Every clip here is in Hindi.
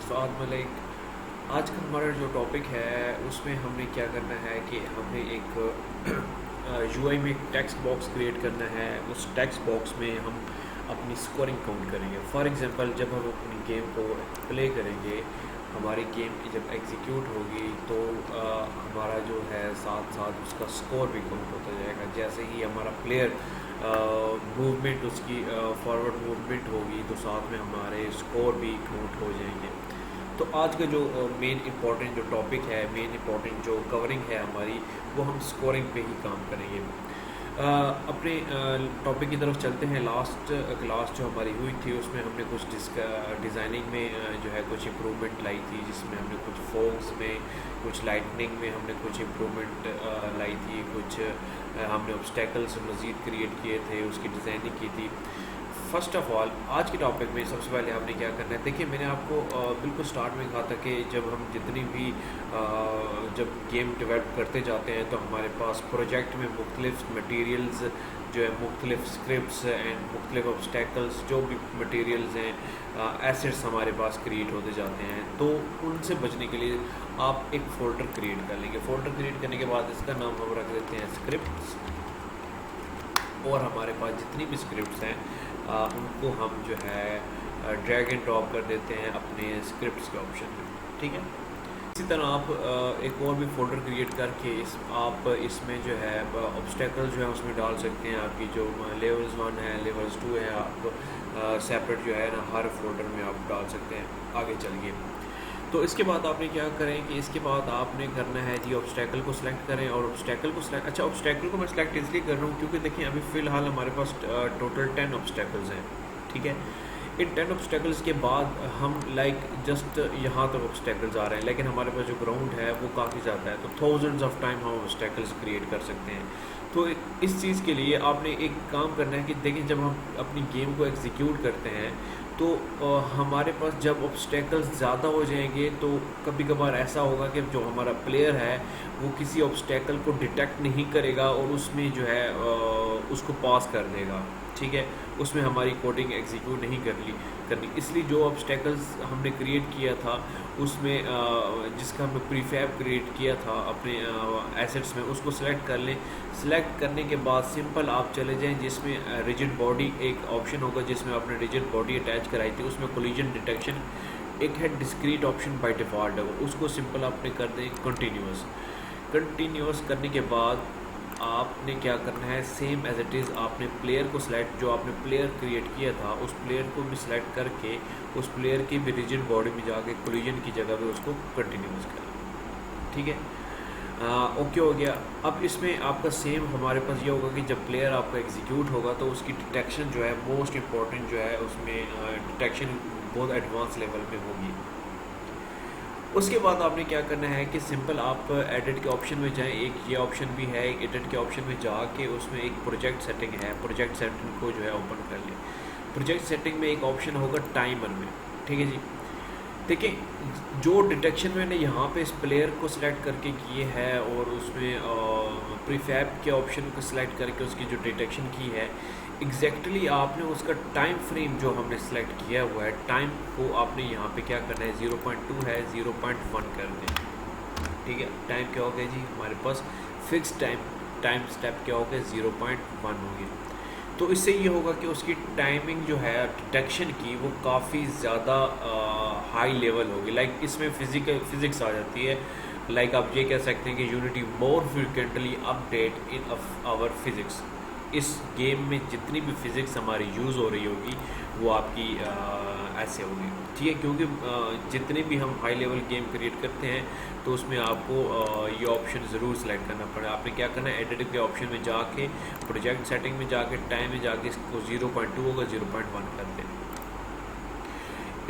अस्सलामुअलैकुम। आज का हमारा जो टॉपिक है उसमें हमने क्या करना है कि हमने एक यूआई में एक टेक्स्ट बॉक्स क्रिएट करना है। उस टेक्स्ट बॉक्स में हम अपनी स्कोरिंग काउंट करेंगे। फॉर एग्जांपल जब हम अपनी गेम को प्ले करेंगे, हमारी गेम जब एग्जीक्यूट होगी तो हमारा जो है साथ साथ उसका स्कोर भी काउंट होता जाएगा। जैसे ही हमारा प्लेयर मूवमेंट उसकी फॉरवर्ड मूवमेंट होगी तो साथ में हमारे स्कोर भी काउंट हो जाएंगे। तो आज का जो मेन इंपॉर्टेंट जो टॉपिक है, मेन इंपॉर्टेंट जो कवरिंग है हमारी, वो हम स्कोरिंग पे ही काम करेंगे। अपने टॉपिक की तरफ चलते हैं। लास्ट क्लास जो हमारी हुई थी उसमें हमने कुछ डिज़ाइनिंग में जो है कुछ इम्प्रूवमेंट लाई थी, जिसमें हमने कुछ फोक्स में, कुछ लाइटनिंग में हमने कुछ इम्प्रूवमेंट लाई थी, कुछ हमने ऑब्स्टेकल्स मज़ीद क्रिएट किए थे, उसकी डिज़ाइनिंग की थी। फ़र्स्ट ऑफ़ ऑल आज के टॉपिक में सबसे पहले हमने क्या करना है, देखिए मैंने आपको बिल्कुल स्टार्ट में कहा था कि जब हम जितनी भी जब गेम डेवलप करते जाते हैं तो हमारे पास प्रोजेक्ट में मुख्तलिफ मटेरियल्स जो है, मुख्तलिफ स्क्रिप्ट्स एंड मुख्तलिफ ऑब्स्टेकल्स जो भी मटेरियल्स हैं, एसेट्स हमारे पास क्रिएट होते जाते हैं। तो उनसे बचने के लिए आप एक फ़ोल्डर क्रिएट कर लेंगे। फ़ोल्डर क्रिएट करने के बाद इसका नाम हम रख देते हैं स्क्रिप्ट्स, और हमारे पास जितनी भी स्क्रिप्ट्स हैं उनको हम जो है ड्रैग एंड ड्रॉप कर देते हैं अपने स्क्रिप्ट्स के ऑप्शन में। ठीक है, इसी तरह आप एक और भी फोल्डर क्रिएट करके आप इसमें जो है ऑब्स्टेकल जो है उसमें डाल सकते हैं। आपकी जो लेवल्स 1 है, लेवल्स 2 है, आप सेपरेट जो है ना हर फोल्डर में आप डाल सकते हैं। आगे चलिए, तो इसके बाद आपने क्या करें कि इसके बाद आपने करना है जी ऑब्स्टेकल को सिलेक्ट करें। और ऑब्स्टेकल को सिलेक्ट, अच्छा ऑब्स्टेकल को मैं सिलेक्ट इसलिए कर रहा हूँ क्योंकि देखिए अभी फ़िलहाल हमारे पास टोटल 10 ऑब्स्टेकल्स हैं। ठीक है, इन 10 ऑब्स्टेकल्स के बाद हम जस्ट यहाँ तक ऑब्स्टेकल्स आ रहे हैं, लेकिन हमारे पास जो ग्राउंड है वो काफ़ी ज़्यादा है, तो थाउजेंड्स ऑफ टाइम हम ऑब्स्टेकल्स क्रिएट कर सकते हैं। तो इस चीज़ के लिए आपने एक काम करना है कि देखिए जब हम अपनी गेम को एग्जीक्यूट करते हैं तो हमारे पास जब ऑब्स्टेकल्स ज़्यादा हो जाएंगे तो कभी कभार ऐसा होगा कि जो हमारा प्लेयर है वो किसी ऑब्स्टेकल को डिटेक्ट नहीं करेगा और उसमें जो है उसको पास कर देगा। ठीक है, उसमें हमारी कोडिंग एग्जीक्यूट नहीं करनी। इसलिए जो ऑब्स्टेकल्स हमने क्रिएट किया था उसमें जिसका हमने प्रीफैब क्रिएट किया था अपने एसेट्स में, उसको सिलेक्ट कर लें। सिलेक्ट करने के बाद सिंपल आप चले जाएं जिसमें रिजिड बॉडी एक ऑप्शन होगा, जिसमें आपने रिजिड बॉडी अटैच कराई थी, उसमें कोलिजन डिटेक्शन एक है, डिस्क्रीट ऑप्शन बाय डिफ़ॉल्ट है, उसको सिंपल आपने कर दें कंटिन्यूस करने के बाद आपने क्या करना है, सेम एज इट इज़ आपने प्लेयर को सिलेक्ट, जो आपने प्लेयर क्रिएट किया था उस प्लेयर को भी सिलेक्ट करके उस प्लेयर की भी रिजिड बॉडी में जाके कोलिजन की जगह पे उसको कंटिन्यूस करें। ठीक है, ओके हो गया। अब इसमें आपका सेम हमारे पास ये होगा कि जब प्लेयर आपका एग्जीक्यूट होगा तो उसकी डिटेक्शन जो है मोस्ट इम्पॉर्टेंट जो है, उसमें डिटेक्शन बहुत एडवांस लेवल में होगी। उसके बाद आपने क्या करना है कि सिंपल आप एडिट के ऑप्शन में जाएं, एक ये ऑप्शन भी है, एक एडिट के ऑप्शन में जाके उसमें एक प्रोजेक्ट सेटिंग है, प्रोजेक्ट सेटिंग को जो है ओपन कर लें। प्रोजेक्ट सेटिंग में एक ऑप्शन होगा टाइमर में। ठीक है जी, देखिए जो डिटेक्शन मैंने यहाँ पे इस प्लेयर को सिलेक्ट करके किए है और उसमें प्रीफैब के ऑप्शन को सिलेक्ट करके उसकी जो डिटेक्शन की है, एग्जैक्टली आपने उसका टाइम फ्रेम जो हमने सेलेक्ट किया हुआ है, टाइम को आपने यहाँ पे क्या करना है, 0.2 है 0.1 कर दें। ठीक है, टाइम क्या हो गया जी, हमारे पास फिक्स टाइम स्टेप क्या हो गया, 0.1 हो गया। तो इससे ये होगा कि उसकी टाइमिंग जो है डिटेक्शन की वो काफ़ी ज़्यादा हाई लेवल होगी। इसमें फिज़िक्स आ जाती है। आप ये कह सकते हैं कि Unity more frequently update in our physics. इस गेम में जितनी भी फिज़िक्स हमारी यूज़ हो रही होगी वो आपकी ऐसे होगी। ठीक है, क्योंकि जितने भी हम हाई लेवल गेम क्रिएट करते हैं तो उसमें आपको ये ऑप्शन ज़रूर सेलेक्ट करना पड़ेगा। आपने क्या करना है, एडिट के ऑप्शन में जाके प्रोजेक्ट सेटिंग में जाके टाइम में जाके इसको 0.2 होगा 0.1 कर दें।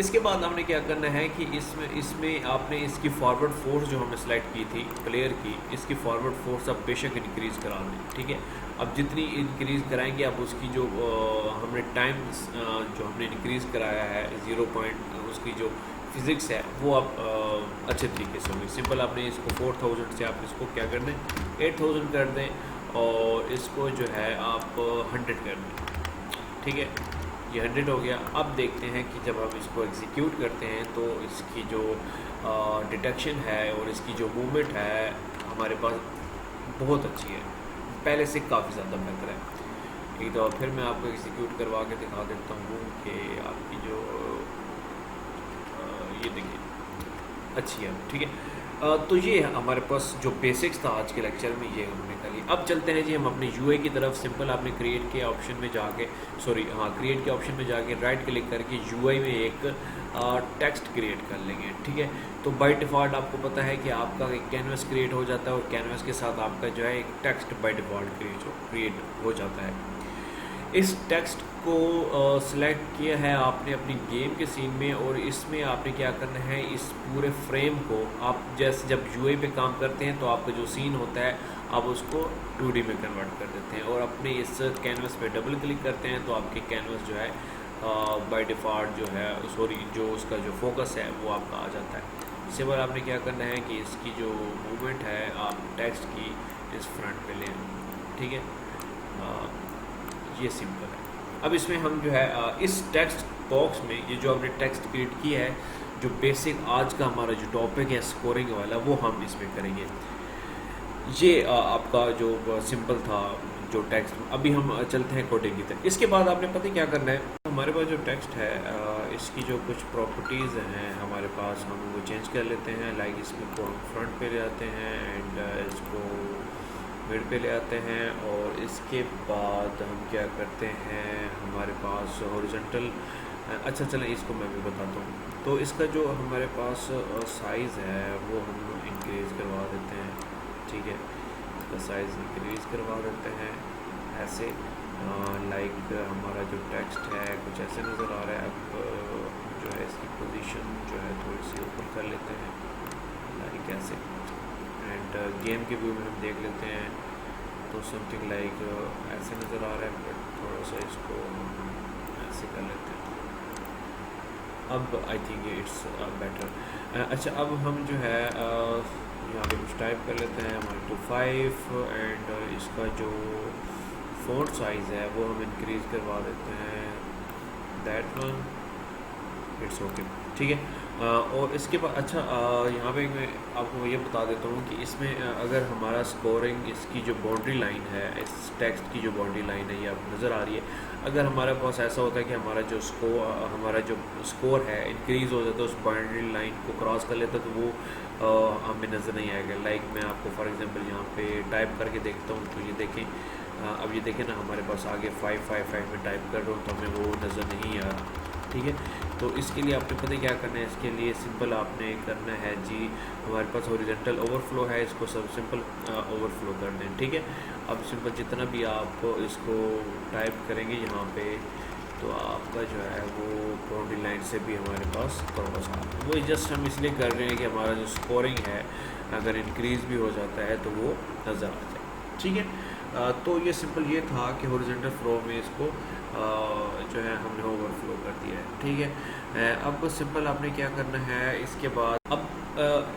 इसके बाद हमने क्या करना है कि इसमें आपने इसकी फॉरवर्ड फोर्स जो हमने सेलेक्ट की थी प्लेयर की, इसकी फॉरवर्ड फोर्स अब बेशक इंक्रीज़ करा दें। ठीक है, अब जितनी इंक्रीज़ कराएंगे अब उसकी जो हमने टाइम जो हमने इंक्रीज़ कराया है 0 पॉइंट, उसकी जो फिज़िक्स है वो अब अच्छे तरीके से होगी। सिंपल आपने इसको 4000 से आप इसको क्या कर दें, 8000 कर दें और इसको जो है आप 100 कर दें। ठीक है, ये 100 हो गया। अब देखते हैं कि जब हम इसको एग्जीक्यूट करते हैं तो इसकी जो डिटेक्शन है और इसकी जो मूवमेंट है हमारे पास बहुत अच्छी है, पहले से काफ़ी ज़्यादा बेहतर है। एक दफ़ा फिर मैं आपको एग्जीक्यूट करवा के दिखा देता हूँ कि आपकी जो ये देखिए अच्छी है, ठीक है। तो ये हमारे पास जो बेसिक्स था आज के लेक्चर में, ये हमने कर लिया। अब चलते हैं जी हम अपने यूआई की तरफ। सिंपल आपने क्रिएट के ऑप्शन में जाके क्रिएट के ऑप्शन में जाके राइट क्लिक करके यूआई में एक टेक्स्ट क्रिएट कर लेंगे, ठीक है। तो बाय डिफ़ॉल्ट आपको पता है कि आपका एक कैनवस क्रिएट हो जाता है और कैनवस के साथ आपका जो है एक टेक्स्ट बाय डिफ़ॉल्ट क्रिएट हो जाता है। इस टेक्स्ट को सिलेक्ट किया है आपने अपनी गेम के सीन में, और इसमें आपने क्या करना है, इस पूरे फ्रेम को आप जैसे जब यूआई पे काम करते हैं तो आपका जो सीन होता है आप उसको 2D में कन्वर्ट कर देते हैं, और अपने इस कैनवस पे डबल क्लिक करते हैं तो आपके कैनवस जो है बाय डिफ़ॉल्ट जो है जो उसका जो फोकस है वो आपका आ जाता है। सिंपल आपने क्या करना है कि इसकी जो मूवमेंट है आप टेक्स्ट की इस फ्रंट पे लें, ठीक है। ये सिंपल है। अब इसमें हम जो है इस टेक्स्ट बॉक्स में ये जो हमने टेक्स्ट क्रिएट किया है, जो बेसिक आज का हमारा जो टॉपिक है स्कोरिंग वाला, वो हम इसमें करेंगे। ये आपका जो सिंपल था जो टेक्स्ट। अभी हम चलते हैं कोडिंग की तरफ। इसके बाद आपने पता क्या करना है, हमारे पास जो टेक्स्ट है इसकी जो कुछ प्रॉपर्टीज़ हैं हमारे पास, हम वो चेंज कर लेते हैं। लाइक इसको हम फ्रंट पे ले आते हैं एंड इसको मिड पे ले आते हैं, और इसके बाद हम क्या करते हैं, हमारे पास हॉरिजॉन्टल। अच्छा चलें इसको मैं भी बताता हूँ। तो इसका जो हमारे पास साइज़ है वो हम इंक्रीज़ करवा देते हैं, ठीक है। इसका साइज़ इंक्रीज़ करवा देते हैं ऐसे। लाइक हमारा जो टेक्स्ट है कुछ ऐसे नज़र आ रहा है। अब जो है इसकी पोजीशन जो है थोड़ी सी ऊपर कर लेते हैं, लाइक ऐसे। एंड गेम के व्यू में हम देख लेते हैं तो समथिंग लाइक ऐसे नज़र आ रहा है, बट थोड़ा सा इसको ऐसे कर लेते हैं। अब आई थिंक इट्स बेटर। अच्छा अब हम जो है यहाँ पे कुछ टाइप कर लेते हैं 1 to 5, एंड इसका जो फ़ॉन्ट साइज़ है वो हम इंक्रीज़ करवा देते हैं, दैट वन, इट्स ओके, ठीक है। और इसके बाद अच्छा यहाँ पे मैं आपको ये बता देता हूँ कि इसमें अगर हमारा स्कोरिंग, इसकी जो बाउंड्री लाइन है, इस टेक्स्ट की जो बाउंड्री लाइन है ये आपको नज़र आ रही है। अगर हमारे पास ऐसा होता है कि हमारा जो स्कोर है इंक्रीज़ हो जाता है, उस बाउंड्री लाइन को क्रॉस कर लेता है, तो वो हमें नज़र नहीं आएगा। लाइक मैं आपको फॉर एग्जांपल यहाँ पे टाइप करके देखता हूँ, तो ये देखें, अब ये देखें ना, हमारे पास आगे 555 में टाइप कर रहा हूँ तो हमें वो नज़र नहीं आ रहा, ठीक है। तो इसके लिए आपने पता क्या करना है, इसके लिए सिंपल आपने करना है जी, हमारे पास हॉरिजॉन्टल ओवरफ्लो है, इसको सब सिंपल ओवरफ्लो कर दें, ठीक है। अब सिंपल जितना भी आप इसको टाइप करेंगे यहाँ पे, तो आपका जो है वो बाउंड्री लाइन से भी हमारे पास क्रॉस आ रहा है। वो जस्ट हम इसलिए कर रहे हैं कि हमारा जो स्कोरिंग है अगर इंक्रीज़ भी हो जाता है तो वो नज़र आ जाए, ठीक है। तो ये सिंपल ये था कि हॉरिजॉन्टल फ्लो में इसको जो है हमने ओवरफ्लो कर दिया है, ठीक है। अब सिंपल आपने क्या करना है इसके बाद। अब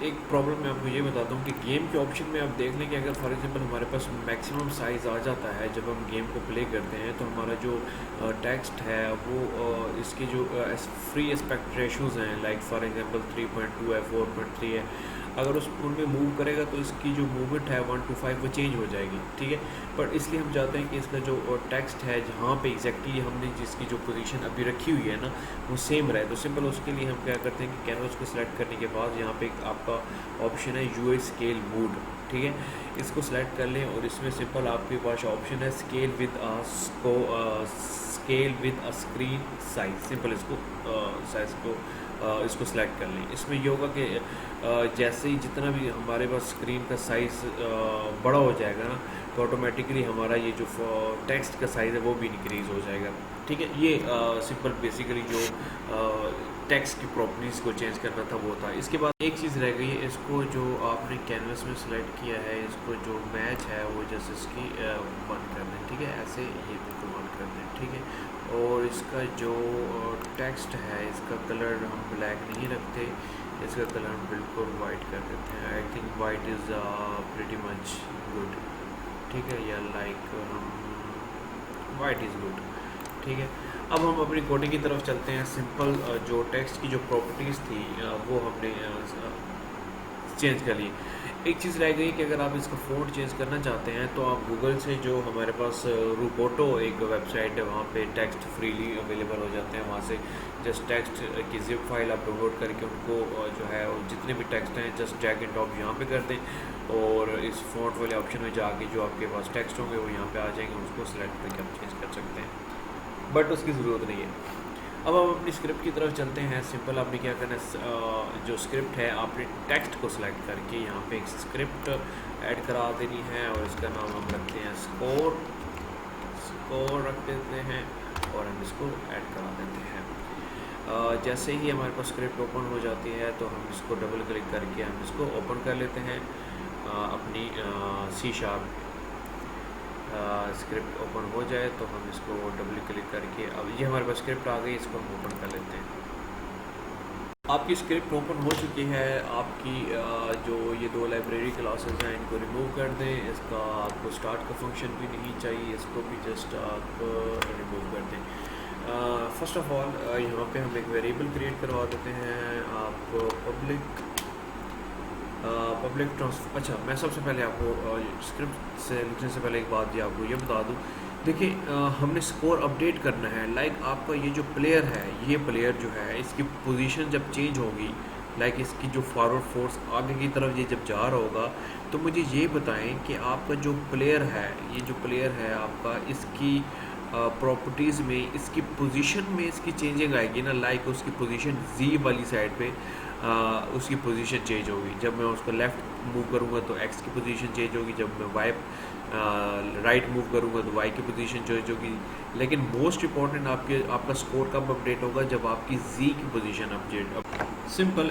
एक प्रॉब्लम मैं आपको ये बताता हूँ कि गेम के ऑप्शन में आप देख लें कि अगर फॉर एग्जांपल हमारे पास मैक्सिमम साइज़ आ जाता है जब हम गेम को प्ले करते हैं, तो हमारा जो टेक्स्ट है वो इसके जो फ्री एस्पेक्ट रेशोज़ हैं, लाइक फॉर एग्जांपल 3.2 है, 4.3 है, अगर उस उनमें मूव करेगा तो इसकी जो मूवमेंट है 1 to 5 वो चेंज हो जाएगी, ठीक है। पर इसलिए हम चाहते हैं कि इसका जो टेक्स्ट है जहाँ पे एग्जैक्टली हमने जिसकी जो पोजीशन अभी रखी हुई है ना वो सेम रहे। तो सिंपल उसके लिए हम क्या करते हैं कि कैनवस को सिलेक्ट करने के बाद यहाँ पे आपका ऑप्शन है यूआई स्केल मूड, ठीक है। इसको सिलेक्ट कर लें और इसमें सिंपल आपके पास ऑप्शन है scale with a screen size. Simple इसको साइज़ को इसको सिलेक्ट कर लें। इसमें ये होगा कि जैसे ही जितना भी हमारे पास स्क्रीन का साइज़ बड़ा हो जाएगा ना, तो ऑटोमेटिकली हमारा ये जो टेक्स्ट का साइज़ है वो भी इंक्रीज़ हो जाएगा, ठीक है। ये सिंपल बेसिकली जो टेक्स्ट की प्रॉपर्टीज़ को चेंज करना था वो था। इसके बाद एक चीज़ रह गई है, इसको जो आपने कैनवस में सिलेक्ट किया है, इसको जो मैच है वो जैसे इसकी बंद कर दें, ठीक है। ऐसे ये बिल्कुल बंद कर दें, ठीक है। और इसका जो टेक्स्ट है इसका कलर हम ब्लैक नहीं रखते, इसका कलर हम बिल्कुल वाइट कर देते हैं। I think white is pretty much good, ठीक है। या लाइक हम वाइट इज़ गुड, ठीक है। अब हम अपनी कोडिंग की तरफ चलते हैं। सिंपल जो टेक्स्ट की जो प्रॉपर्टीज़ थी वो हमने चेंज कर ली। एक चीज़ रह गई कि अगर आप इसका फ़ॉन्ट चेंज करना चाहते हैं तो आप गूगल से, जो हमारे पास रूपोटो एक वेबसाइट है, वहाँ पे टेक्स्ट फ्रीली अवेलेबल हो जाते हैं। वहाँ से जस्ट टेक्स्ट की जिप फाइल आप डाउनलोड करके उनको जो है जितने भी टेक्स्ट हैं जस्ट ड्रैग एंड ड्रॉप यहाँ पे कर दें और इस फ़ॉन्ट वाले ऑप्शन में जाके जो आपके पास टेक्स्ट होंगे वो यहाँ पे आ जाएंगे, उसको सिलेक्ट करके आप चेंज कर सकते हैं, बट उसकी ज़रूरत नहीं है। अब हम अपनी स्क्रिप्ट की तरफ चलते हैं। सिंपल आपने क्या करना है, जो स्क्रिप्ट है आपने टेक्स्ट को सिलेक्ट करके यहाँ पे एक स्क्रिप्ट ऐड करा देनी है और इसका नाम हम रखते हैं स्कोर रख देते हैं और हम इसको ऐड करा देते हैं। जैसे ही हमारे पास स्क्रिप्ट ओपन हो जाती है तो हम इसको डबल क्लिक करके हम इसको ओपन कर लेते हैं अपनी C# स्क्रिप्ट ओपन हो जाए तो हम इसको डबल क्लिक करके, अब ये हमारे पास स्क्रिप्ट आ गई, इसको हम ओपन कर लेते हैं। आपकी स्क्रिप्ट ओपन हो चुकी है। आपकी जो ये 2 लाइब्रेरी क्लासेस हैं इनको रिमूव कर दें। इसका आपको स्टार्ट का फंक्शन भी नहीं चाहिए, इसको भी जस्ट आप रिमूव कर दें। फर्स्ट ऑफ ऑल यहाँ पे हम एक वेरिएबल क्रिएट करवा देते हैं। आप पब्लिक ट्रांसफर, अच्छा मैं सबसे पहले आपको स्क्रिप्ट से लिखने से पहले एक बात आपको ये बता दूं। देखिए हमने स्कोर अपडेट करना है। लाइक आपका ये जो प्लेयर है, ये प्लेयर जो है इसकी पोजीशन जब चेंज होगी, लाइक इसकी जो फॉरवर्ड फोर्स आगे की तरफ ये जब जा रहा होगा, तो मुझे ये बताएं कि आपका जो प्लेयर है, ये जो प्लेयर है आपका, इसकी प्रॉपर्टीज़ में इसकी पोजीशन में इसकी चेंजिंग आएगी ना। लाइक उसकी पोजीशन Z वाली साइड पे उसकी पोजीशन चेंज होगी। जब मैं उसको लेफ़्ट मूव करूँगा तो X की पोजीशन चेंज होगी, जब मैं राइट मूव करूँगा तो Y की पोजीशन चेंज होगी। लेकिन मोस्ट इम्पॉर्टेंट आपका स्कोर कब अपडेट होगा, जब आपकी Z की position update. Simple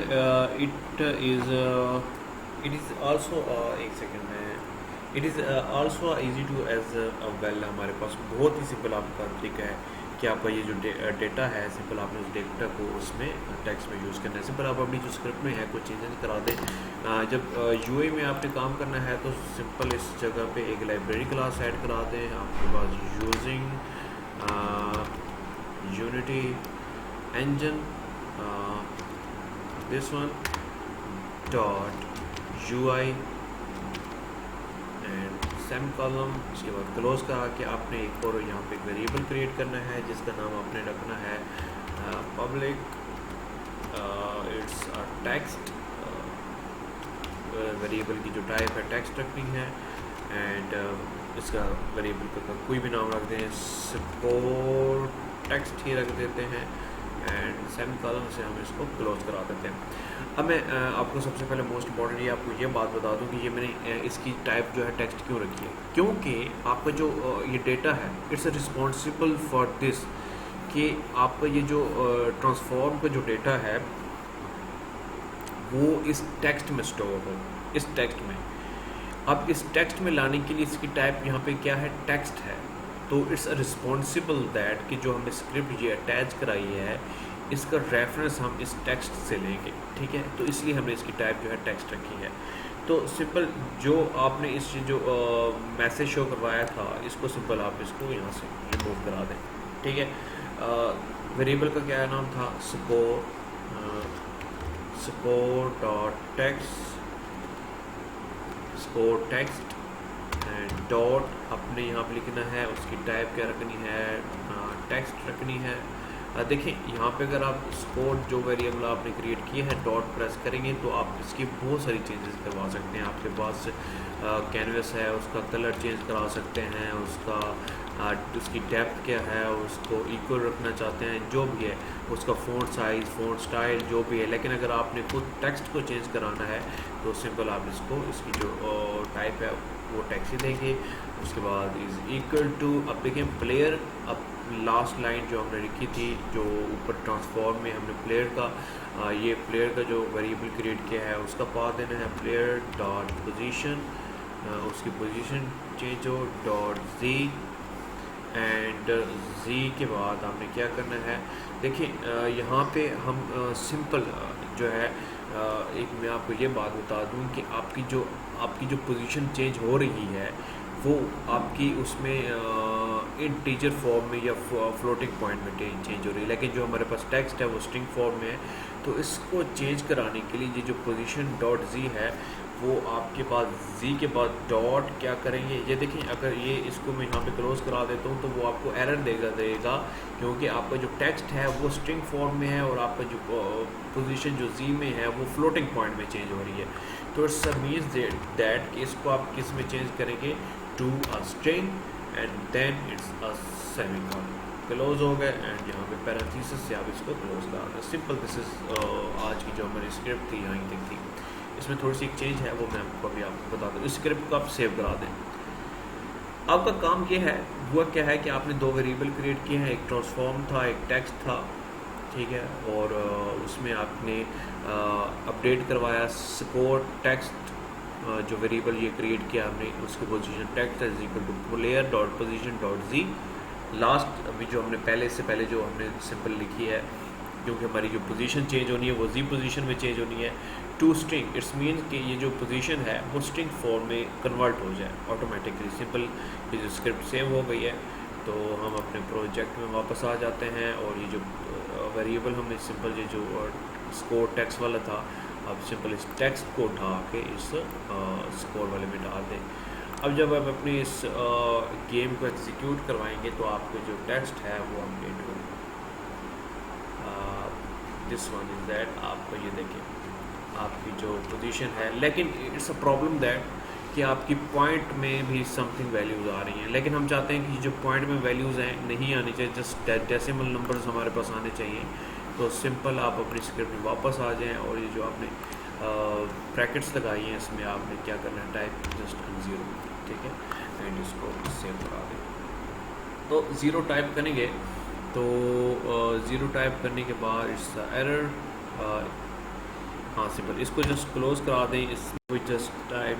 it is also एक सेकेंड में, it is also easy to as well. हमारे पास बहुत ही सिंपल आपका तरीका है कि आपका ये जो डेटा है, सिंपल आपने उस डेटा को उसमें टेक्स्ट में यूज़ करना है। सिंपल आप अपनी जो स्क्रिप्ट में है कुछ चेंजेस करा दें। जब UI में आपने काम करना है तो सिंपल इस जगह पे एक लाइब्रेरी क्लास ऐड करा दें। आपके पास using Unity engine this one dot UI and same column, इसके बाद क्लोज करा के आपने एक और यहाँ पे वेरिएबल क्रिएट करना है जिसका नाम आपने रखना है public it's a text. Variable की जो टाइप है टेक्स्ट रखनी है एंड इसका वेरिएबल का कोई भी नाम रख दें, सपोर्ट टेक्स्ट ही रख देते हैं एंड सेम कॉलम से हम इसको क्लोज करा देते हैं। अब मैं आपको सबसे पहले मोस्ट इम्पॉर्टेंट ये आपको ये बात बता दूं कि ये मैंने इसकी टाइप जो है टेक्स्ट क्यों रखी है, क्योंकि आपका जो ये डेटा है इट्स रिस्पॉन्सिबल फॉर दिस, कि आपका ये जो ट्रांसफॉर्म का जो डेटा है वो इस टेक्स्ट में स्टोर हो, इस टेक्स्ट में। अब इस टेक्स्ट में लाने के लिए इसकी टाइप यहाँ पे क्या है, टेक्स्ट है। तो इट्स रिस्पॉन्सिबल दैट कि जो हमने स्क्रिप्ट ये अटैच कराई है इसका रेफरेंस हम इस टेक्स्ट से लेंगे, ठीक है। तो इसलिए हमने इसकी टाइप जो है टेक्स्ट रखी है। तो सिंपल जो आपने इस जो मैसेज शो करवाया था इसको सिंपल आप इसको यहाँ से रिमूव करा दें, ठीक है। वेरिएबल का क्या नाम था, score dot text and dot अपने यहाँ पर लिखना है, उसकी टाइप क्या रखनी है, टेक्स्ट रखनी है। देखिए यहाँ पे अगर आप स्कोर जो वेरिएबल आपने क्रिएट किया है डॉट प्रेस करेंगे तो आप इसकी बहुत सारी चेंजेस करवा सकते हैं। आपके पास कैनवस है, उसका कलर चेंज करा सकते हैं, उसकी डेप्थ क्या है उसको इक्वल रखना चाहते हैं, जो भी है उसका फ़ॉन्ट साइज़, फ़ॉन्ट स्टाइल जो भी है। लेकिन अगर आपने खुद टेक्स्ट को चेंज कराना है तो सिंपल आप इसकी जो टाइप है वो टेक्स्ट ही देंगे। उसके बाद इज़ इक्वल टू, अब देखें प्लेयर, अब लास्ट लाइन जो हमने लिखी थी जो ऊपर ट्रांसफॉर्म में हमने प्लेयर का ये प्लेयर का जो वेरिएबल क्रिएट किया है उसका पाथ देना है प्लेयर डॉट पोजीशन, उसकी पोजीशन चेंज हो डॉट Z एंड Z के बाद हमने क्या करना है, देखिए यहाँ पे हम सिंपल जो है एक मैं आपको ये बात बता दूँ कि आपकी जो पोजीशन चेंज हो रही है वो आपकी उसमें इंटीजर फॉर्म में या फ्लोटिंग पॉइंट में चेंज हो रही है, लेकिन जो हमारे पास टेक्स्ट है वो स्ट्रिंग फॉर्म में है। तो इसको चेंज कराने के लिए ये जो पोजीशन डॉट जी है वो आपके पास जी के बाद डॉट क्या करेंगे, ये देखें, अगर ये इसको मैं यहाँ पे क्लोज करा देता हूँ तो वो आपको एरर देगा क्योंकि आपका जो टेक्स्ट है वो स्ट्रिंग फॉर्म में है और आपका जो पोजीशन जो जी में है वो फ्लोटिंग पॉइंट में चेंज हो रही है। तो इट्स मीन्स दैट कि इसको आप किस में चेंज करेंगे, to a string and then it's a semicolon, close हो गए एंड यहाँ पे पैरेंथेसिस से आप इसको क्लोज करा दें। सिंपल, दिस इज़ आज की जो हमारी स्क्रिप्ट थी यहाँ तक थी। इसमें थोड़ी सी एक चेंज है वो मैं आपको अभी आपको बता दूँ। इस स्क्रिप्ट को आप सेव करा दें। आपका काम ये है, हुआ क्या है कि आपने दो वेरिएबल क्रिएट किए हैं, एक ट्रांसफॉर्म था, एक टेक्स्ट था, ठीक है, और उसमें आपने अपडेट करवाया स्कोर टेक्स्ट, जो वेरिएबल ये क्रिएट किया हमने उसकी position text is equal to player dot position dot G. Last अभी जो हमने पहले जो हमने सिंपल लिखी है, क्योंकि हमारी जो पोजीशन चेंज होनी है वो जी पोजीशन में चेंज होनी है, टू स्ट्रिंग, इट्स मीन कि ये जो पोजीशन है वो स्ट्रिंग फॉर्म में कन्वर्ट हो जाए ऑटोमेटिकली। सिंपल, ये जो स्क्रिप्ट सेव हो गई है तो हम अपने प्रोजेक्ट में वापस आ जाते हैं और ये जो वेरिएबल हमने सिंपल ये जो स्कोर टेक्स्ट वाला था, अब सिंपल इस टेक्स्ट को उठा के इस स्कोर वाले में डाल दें। अब जब आप अपनी इस गेम को एग्जीक्यूट करवाएंगे तो आपको जो टेक्स्ट है वो अपडेट होगा। दिस वन इज़ दैट, आपको ये देखें आपकी जो पोजीशन है, लेकिन इट्स अ प्रॉब्लम दैट कि आपकी पॉइंट में भी समथिंग वैल्यूज़ आ रही हैं, लेकिन हम चाहते हैं कि जो पॉइंट में वैल्यूज़ हैं नहीं आनी चाहिए, जस्ट डेसिमल नंबर्स हमारे पास आने चाहिए। तो सिंपल आप अपनी स्क्रिप्ट में वापस आ जाएं और ये जो आपने ब्रैकेट्स लगाई हैं इसमें आपने क्या करना है, टाइप जस्ट 0, ठीक है, एंड इसको सेव करा दें। तो 0 टाइप करेंगे तो 0 टाइप करने के बाद इट्स एरर, हाँ सिंपल, इसको जस्ट क्लोज करा दें। इसको जस्ट टाइप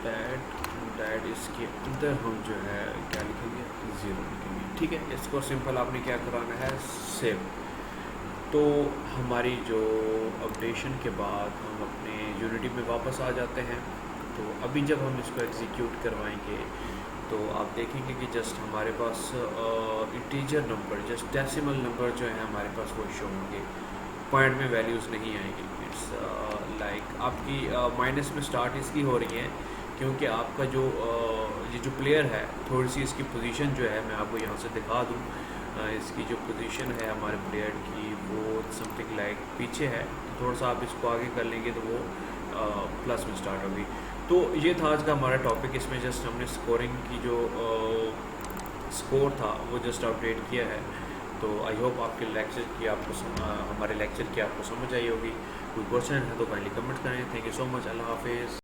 दैट इसके अंदर हम जो है क्या लिखेंगे, 0 लिखेंगे, ठीक है। इसको सिंपल आपने क्या कराना है, सेव। तो हमारी जो अपडेशन के बाद हम अपने यूनिटी में वापस आ जाते हैं। तो अभी जब हम इसको एग्जीक्यूट करवाएंगे तो आप देखेंगे कि जस्ट हमारे पास integer number, just decimal number जो है हमारे पास वो शो होंगे, पॉइंट में वैल्यूज़ नहीं आएंगी। इट्स लाइक आपकी माइनस में स्टार्ट इसकी हो रही है क्योंकि आपका जो ये जो प्लेयर है, थोड़ी सी इसकी पोजीशन जो है मैं आपको यहाँ से दिखा दूँ, इसकी जो पोजीशन है हमारे प्लेयर की वो समथिंग लाइक पीछे है। थोड़ा सा आप इसको आगे कर लेंगे तो वो प्लस में स्टार्ट होगी। तो ये था आज का हमारा टॉपिक। इसमें जस्ट हमने स्कोरिंग की जो स्कोर था वो जस्ट अपडेट किया है। तो आई होप आपके लेक्चर की हमारे लेक्चर की आपको समझ आई होगी। कोई क्वेश्चन है तो काइंडली कमेंट करें। Thank you so much. अल्लाह हाफिज़।